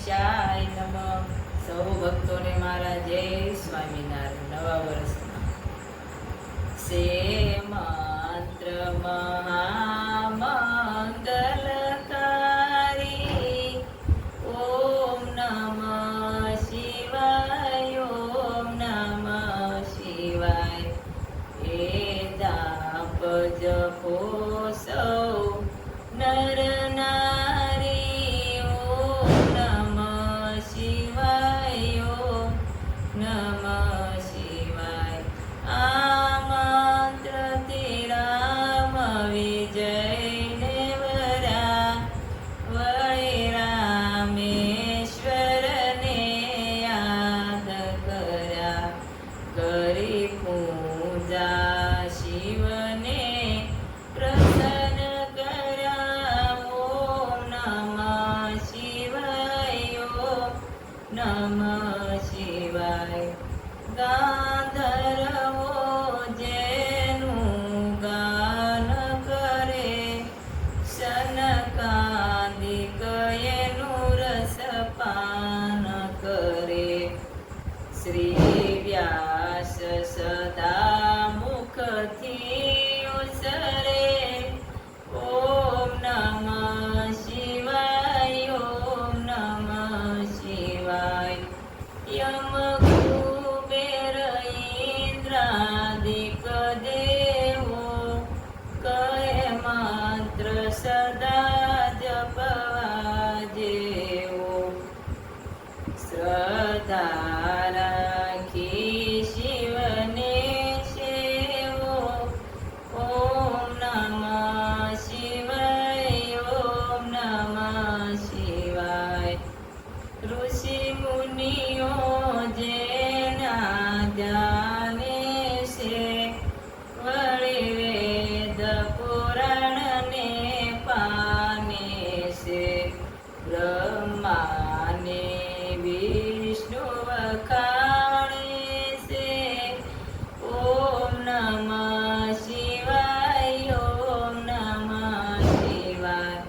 ગણેશાય નમઃ. સૌ ભક્તોને મારા જય સ્વામિનારાયણ. નવા વર્ષના સે મંત્ર મહામંગલકારી. ઓમ નમઃ શિવાય, ઓમ નમઃ શિવાય. એ જાપ જપો સૌ નર નારી. ઓમ નમઃ શિવાય, ઓમ નમઃ શિવાય. આ મંત્રથી રામ વિજયને વરા, વળી રામેશ્વરને યાદ કર્યા. કરી પૂજા શિવને પ્રસન્ન કર્યા. ઓમ નમઃ શિવાય, ઓમ નમઃ શિવાય. ગાંધર્વો જેનું ગાન કરે, સનકાદિક એનું રસપાન કરે. શ્રી વ્યાસ સદા મુખથી ઉસરે. ઓમ નમઃ શિવાય, ઓમ નમઃ શિવાય. યમ કુબેર ઇન્દ્રાદિક દેવો કહે મંત્ર સદા જપવા જેવો. શ્રદ્ધા રાખી શિવને સેવો. ઓમ નમઃ શિવાય, ઓમ નમઃ શિવાય. ઋષિ મુનિઓ જેના જાણે છે, વળી વેદ પુરાણને પાને છે. બ્રહ્માને વિષ્ણુ વખાણે છે. ઓમ નમઃ શિવાય, ઓમ નમઃ શિવાય.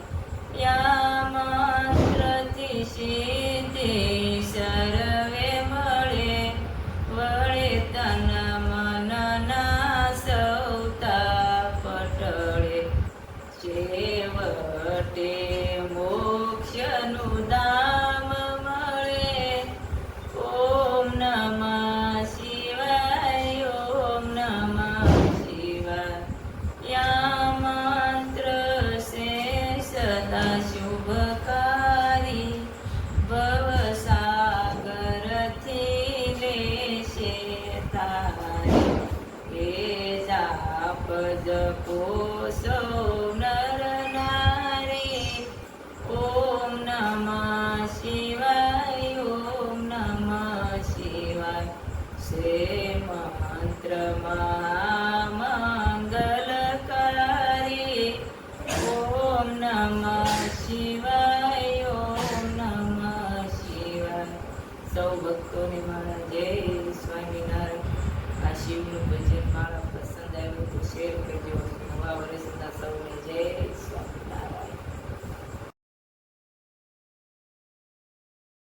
યા મંત્રથી સિદ્ધિ સર્વે મળે, વળે તન મનના સૌ તાપ ટળે. છેવટે મોક્ષનું ધામ મળે. ઓમ નમઃ શિવાય, ઓમ નમઃ શિવાય. યા મંત્ર સે સદા શુભકારી, ભવસાગરથી લેશે તારી. એ જાપ જપો સૌ નર નારી. ઓમ નમઃ શિવાય, ઓમ નમઃ શિવાય. સે મંત્ર મહામંગલકારી. ઓમ નમઃ શિવાય, ઓમ નમઃ શિવાય. સૌ ભક્તોને મારા જય સ્વામિનારાયણ. આ શિવનું ભજન મારા પસંદ આવ્યું તો શેર કરજો. નવા વર્ષના સૌને જય સ્વામિનારાયણ.